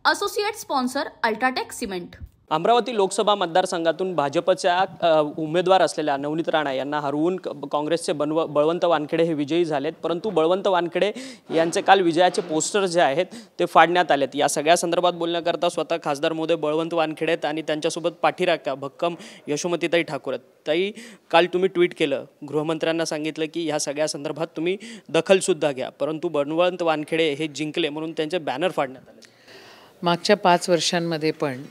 Associate sponsor UltraTech cement. Amravati Lok Sabha मतदारसंघातून भाजपच्या उमेदवार असलेल्या नवनीत राणा यांना हरवून काँग्रेसचे बळवंत वानखेडे हे विजयी झालेत। परंतु बळवंत वानखेडे यांचे काल विजयाचे पोस्टर जे आहेत ते फाडण्यात आलेत। या सगळ्या संदर्भात बोलण्याकरता स्वतः खासदार महोदय बळवंत वानखेडे आहेत आणि त्यांच्यासोबत पाठीराख्या भक्कम यशोमतीताई ठाकूर आहेत। ताई, काल तुम्ही ट्विट केलं, गृहमंत्र्यांना सांगितलं की ह्या सगळ्या संदर्भात तुम्ही दखलसुद्धा घ्या, परंतु बळवंत वानखेडे हे जिंकले म्हणून त्यांचे बॅनर फाडण्यात आले। मागच्या 5 वर्षांमध्ये पण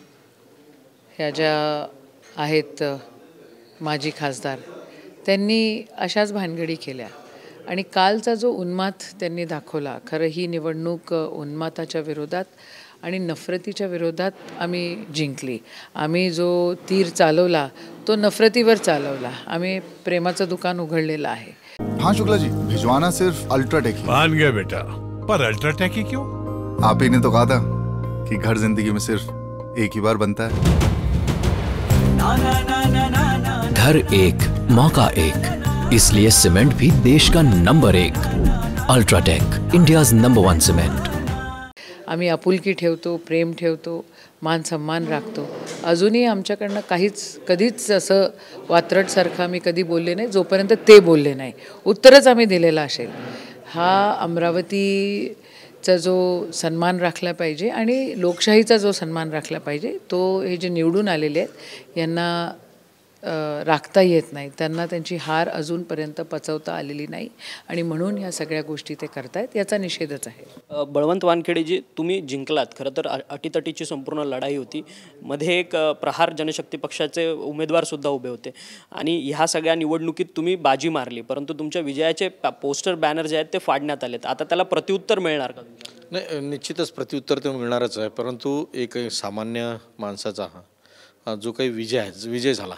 ह्या ज्या आहेत माजी खासदार त्यांनी अशाच भानगडी केल्या आणि कालचा जो उन्माद त्यांनी दाखवला, खरं ही निवडणूक उन्मादाच्या विरोधात आणि नफरतीच्या विरोधात आम्ही जिंकली। आम्ही जो तीर चालवला तो नफरतीवर चालवला। आम्ही प्रेमाचं दुकान उघडलेलं आहे। हाँ शुक्ला जी, भिजवाना सिर्फ अल्ट्राटेक ही। मान गया बेटा, पर अल्ट्राटेक ही क्यों? आप ही ने तो कहा था कि घर जिंदगी में सिर्फ एक ही बार बनता है। घर एक, मौका एक, इसलिए सीमेंट भी देश का number 1। UltraTech, India's number 1 cement. आम्ही आपुलकी ठेवतो, प्रेम ठेवतो, मान सन्मान राखतो। अजूनही आमच्याकडनं कधीच असं वात्रटसारखं आम्ही कधी बोलले नाही जोपर्यंत ते बोलले नाही। उत्तरच आम्ही दिलेलं असेल। हा अमरावतीचा जो सन्मान राखला पाहिजे आणि लोकशाहीचा जो सन्मान राखला पाहिजे तो हे जे निवडून आलेले आहेत यांना राखता येत नाही। त्यांना त्यांची हार अजूनपर्यंत पचवता आलेली नाही आणि म्हणून ह्या सगळ्या गोष्टी ते करतायत, याचा निषेधच आहे। बळवंत वानखेडेजी, तुम्ही जिंकलात। खरं तर अटीतटीची संपूर्ण लढाई होती। मध्ये एक प्रहार जनशक्ती पक्षाचे उमेदवारसुद्धा उभे होते आणि ह्या सगळ्या निवडणुकीत तुम्ही बाजी मारली, परंतु तुमच्या विजयाचे पोस्टर बॅनर जे आहेत ते फाडण्यात आलेत। आता त्याला प्रत्युत्तर मिळणार का? नाही, निश्चितच प्रत्युत्तर ते मिळणारच आहे, परंतु एक सामान्य माणसाचा हा जो काही विजय झाला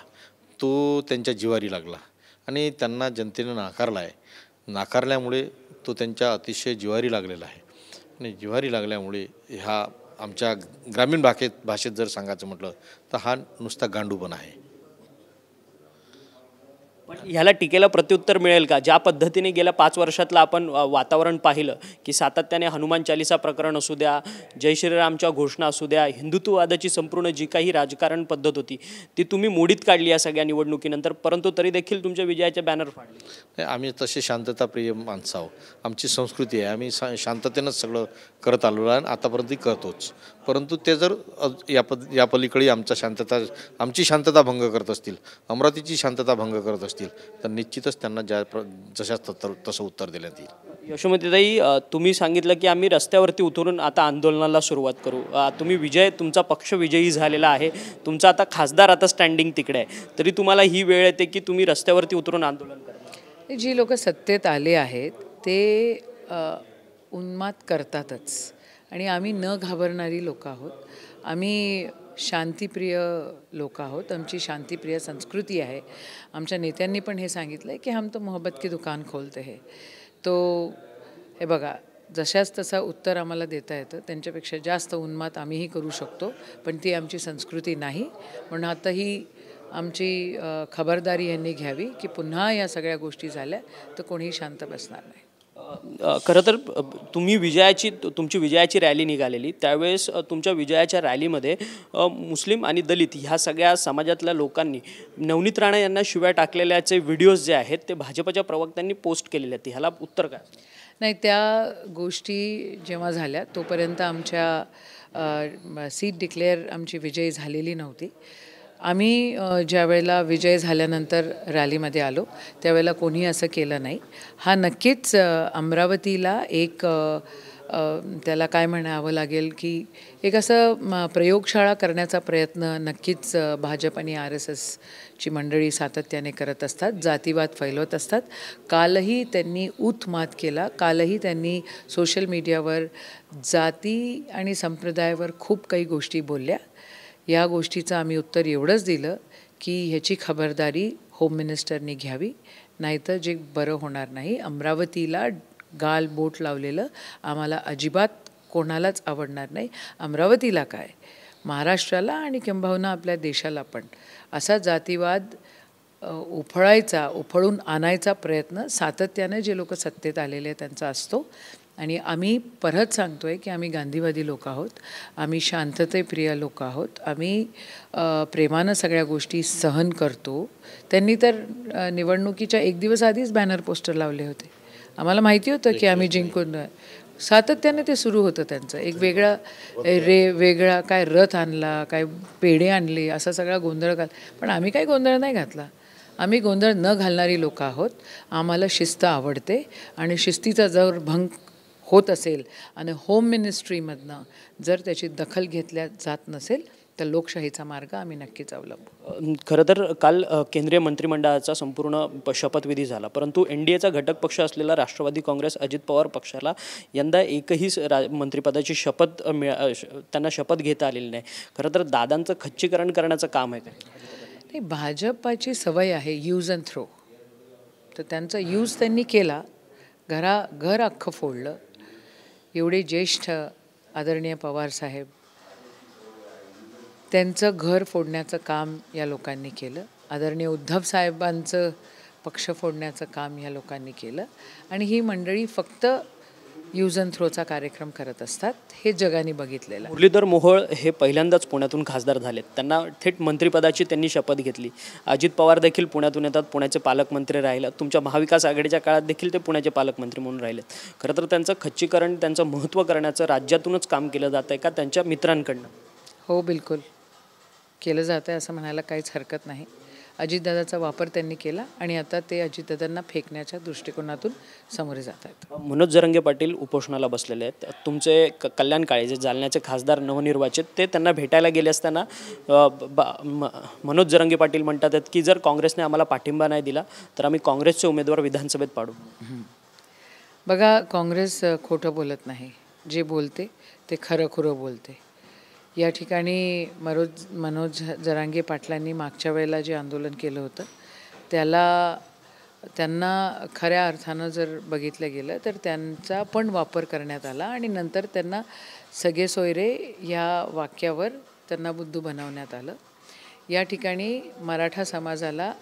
तो त्यांच्या जिवारी लागला आणि त्यांना जनतेने नाकारला आहे। नाकारल्यामुळे तो त्यांच्या अतिशय जिवारी लागलेला आहे आणि जिवारी लागल्यामुळे ह्या आमच्या ग्रामीण भाषेत जर सांगायचं म्हटलं तर हा नुसता गांडूपणा आहे। पण ह्याला टीकेला प्रत्युत्तर मिळेल का? ज्या पद्धतीने गेल्या 5 वर्षातलं आपण वातावरण पाहिलं की सातत्याने हनुमान चालीसा प्रकरण असू द्या, जय श्रीरामच्या घोषणा असू द्या, हिंदुत्ववादाची संपूर्ण जी काही राजकारण पद्धत होती ती तुम्ही मोडीत काढली या सगळ्या निवडणुकीनंतर, परंतु तरी देखील तुमच्या विजयाचे बॅनर फाडले। आम्ही तसे शांतताप्रिय माणसं आहोत, आमची संस्कृती आहे, आम्ही शांततेनंच सगळं करत आलेलो आहे, आतापर्यंत करतोच। परंतु ते जर या पलीकडे आमची शांतता भंग करत असतील, अमरावतीची शांतता भंग करत असतील तर निश्चितच त्यांना जशा तसं उत्तर देण्यात येईल। यशोमतीताई, तुम्ही सांगितलं की आम्ही रस्त्यावरती उतरून आता आंदोलनाला सुरुवात करू। तुमचा पक्ष विजयी झालेला आहे, तुमचा आता खासदार आता स्टँडिंग तिकडे आहे, तरी तुम्हाला ही वेळ येते की तुम्ही रस्त्यावरती उतरून आंदोलन करा? जी लोक सत्तेत आले आहेत ते उन्माद करतातच आणि आम्ही न घाबरणारी लोक आहोत। आम्ही शांतिप्रिय लोक आहोत, आमची शांतिप्रिय संस्कृती आहे। आमच्या नेत्यांनी पण हे सांगितलं आहे की हम तो मोहब्बत की दुकान खोलते हैं। तो हे बघा, जशाच तसा उत्तर आम्हाला देता येतं, त्यांच्यापेक्षा जास्त उन्माद आम्हीही करू शकतो, पण ती आमची संस्कृती नाही। म्हणून आता ही आमची खबरदारी यांनी घ्यावी की पुन्हा या सगळ्या गोष्टी झाल्या तर कोणीही शांत बसणार नाही। खरं तर तुमची विजयाची रॅली निघालेली, त्यावेळेस तुमच्या विजयाच्या रॅलीमध्ये मुस्लिम आणि दलित ह्या सगळ्या समाजातल्या लोकांनी नवनीत राणा यांना शिव्या टाकलेल्याचे व्हिडिओज जे आहेत ते भाजपच्या प्रवक्त्यांनी पोस्ट केलेले आहेत, ह्याला उत्तर काय? नाही, त्या गोष्टी जेव्हा झाल्या तोपर्यंत आमच्या सीट डिक्लेअर आमची विजयी झालेली नव्हती। आम्ही ज्या वेळेला विजय झाल्यानंतर रॅलीमध्ये आलो त्यावेळेला कोणी असं केलं नाही। हा नक्कीच अमरावतीला एक त्याला काय म्हणावं लागेल की एक असं प्रयोगशाळा करण्याचा प्रयत्न नक्कीच भाजप आणि RSSची मंडळी सातत्याने करत असतात, जातीवाद फैलवत असतात। कालही त्यांनी उत्माद केला, कालही त्यांनी सोशल मीडियावर जाती आणि संप्रदायावर खूप काही गोष्टी बोलल्या। या गोष्टीचं आम्ही उत्तर एवढंच दिलं की ह्याची खबरदारी होम मिनिस्टरनी घ्यावी, नाहीतर जे बरं होणार नाही। अमरावतीला गाल बोट लावलेलं आम्हाला अजिबात कोणालाच आवडणार नाही। अमरावतीला काय, महाराष्ट्राला आणि किंबहुना आपल्या देशाला पण असा जातीवाद उफळून आणायचा प्रयत्न सातत्याने जे लोक सत्तेत आलेले त्यांचा असतो। आणि आम्ही परत सांगतोय की आम्ही गांधीवादी लोक आहोत, आम्ही शांततेप्रिय लोक आहोत, आम्ही प्रेमानं सगळ्या गोष्टी सहन करतो. त्यांनी तर निवडणुकीच्या एक दिवस आधीच बॅनर पोस्टर लावले होते. आम्हाला माहिती होतं की आम्ही जिंकून. सातत्याने ते सुरू होतं त्यांचं. एक वेगळा काय रथ आणला, काय पेढे आणले, असा सगळा गोंधळ पण आम्ही काही गोंधळ नाही घातला. आम्ही गोंधळ न घालणारी लोक आहोत. आम्हाला शिस्त आवडते आणि शिस्तीचा जर भंग होत असेल आणि होम मिनिस्ट्रीमधनं जर त्याची दखल घेतल्या जात नसेल तर लोकशाहीचा मार्ग आम्ही नक्कीच अवलंबू. खरं तर काल केंद्रीय मंत्रिमंडळाचा संपूर्ण शपथविधी झाला, परंतु NDAचा घटक पक्ष असलेला राष्ट्रवादी काँग्रेस अजित पवार पक्षाला यंदा एकही मंत्रिपदाची त्यांना शपथ घेता आलेली नाही. खरं तर दादांचं खच्चीकरण करण्याचं काम आहे काय? नाही, भाजपाची सवय आहे यूज अँड थ्रो. तर त्यांचा यूज त्यांनी केला, घर अख्खं फोडलं. एवढे ज्येष्ठ आदरणीय पवारसाहेब, त्यांचं घर फोडण्याचं काम या लोकांनी केलं. आदरणीय उद्धव साहेबांचं पक्ष फोडण्याचं काम या लोकांनी केलं. आणि ही मंडळी फक्त यूज अँड थ्रोचा कार्यक्रम करत असतात, हे जगाने बघितलेलं. मुरलीधर मोहोळ हे पहिल्यांदाच पुण्यातून खासदार झालेत. त्यांना थेट मंत्रिपदाची त्यांनी शपथ घेतली. अजित पवार देखील पुण्यातून येतात, पुण्याचे पालकमंत्री राहिले. तुमच्या महाविकास आघाडीच्या काळात देखील ते पुण्याचे पालकमंत्री म्हणून राहिलेत. खरं तर त्यांचं खच्चीकरण, त्यांचं महत्त्व करण्याचं राज्यातूनच काम केलं जात आहे का त्यांच्या मित्रांकडनं? हो, बिलकुल केलं जातं आहे असं म्हणायला काहीच हरकत नाही. अजितदादाचा वापर त्यांनी केला आणि आता ते अजितदादांना फेकण्याच्या दृष्टिकोनातून सामोरे जात आहेत. मनोज जरांगे पाटील उपोषणाला बसलेले आहेत. तुमचे कल्याण काळे जे जालन्याचे खासदार नवनिर्वाचित, ते त्यांना भेटायला गेले असताना मनोज जरांगे पाटील म्हणतात की जर काँग्रेसने आम्हाला पाठिंबा नाही दिला तर आम्ही काँग्रेसचे उमेदवार विधानसभेत पाडू. बघा, काँग्रेस खोटं बोलत नाही. जे बोलते ते खरं बोलते. या ठिकाणी मनोज जरांगे पाटलांनी मागच्या वेळेला जे आंदोलन केलं होतं त्यांना खऱ्या अर्थानं जर बघितलं गेलं तर त्यांचा पण वापर करण्यात आला आणि नंतर त्यांना सगळे सोयरे या वाक्यावर त्यांना बुद्धू बनवण्यात आलं. या ठिकाणी मराठा समाजाला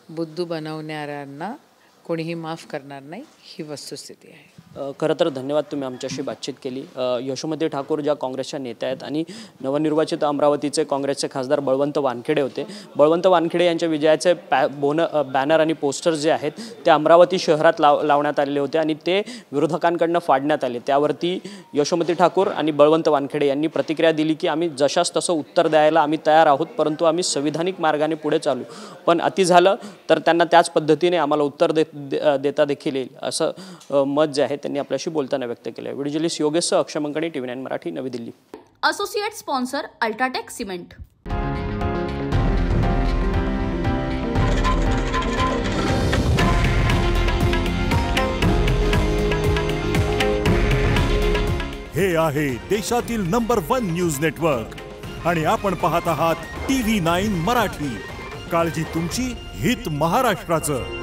बुद्धू बनवणाऱ्यांना कोणीही माफ करणार नाही, ही वस्तुस्थिती आहे. खरं तर धन्यवाद, तुम्ही आमच्याशी बातचीत केली. यशोमती ठाकूर ज्या काँग्रेसच्या नेत्या आहेत आणि नवनिर्वाचित अमरावतीचे काँग्रेसचे खासदार बळवंत वानखेडे होते. बळवंत वानखेडे यांच्या विजयाचे बॅनर आणि पोस्टर जे आहेत ते अमरावती शहरात लावण्यात आलेले होते आणि ते विरोधकांकडनं फाडण्यात आले. त्यावरती यशोमती ठाकूर आणि बळवंत वानखेडे यांनी प्रतिक्रिया दिली की आम्ही जशास तसं उत्तर द्यायला आम्ही तयार आहोत, परंतु आम्ही संविधानिक मार्गाने पुढे चालू. पण अति झालं तर त्यांना त्याच पद्धतीने आम्हाला उत्तर देता देखील येईल, असं मत जे आहे त्यांनी आपल्याशी बोलताना व्यक्त केलं. व्हिडिओ जर्नलिस्ट योगेश अक्षय मंकणी, TV9 मराठी, नवी Delhi. Associate sponsor UltraTech cement. हे आहे देशातील नंबर 1 न्यूज नेटवर्क आणि आपण पाहत आहात TV9 मराठी. काळजी तुमची, हित महाराष्ट्राचं.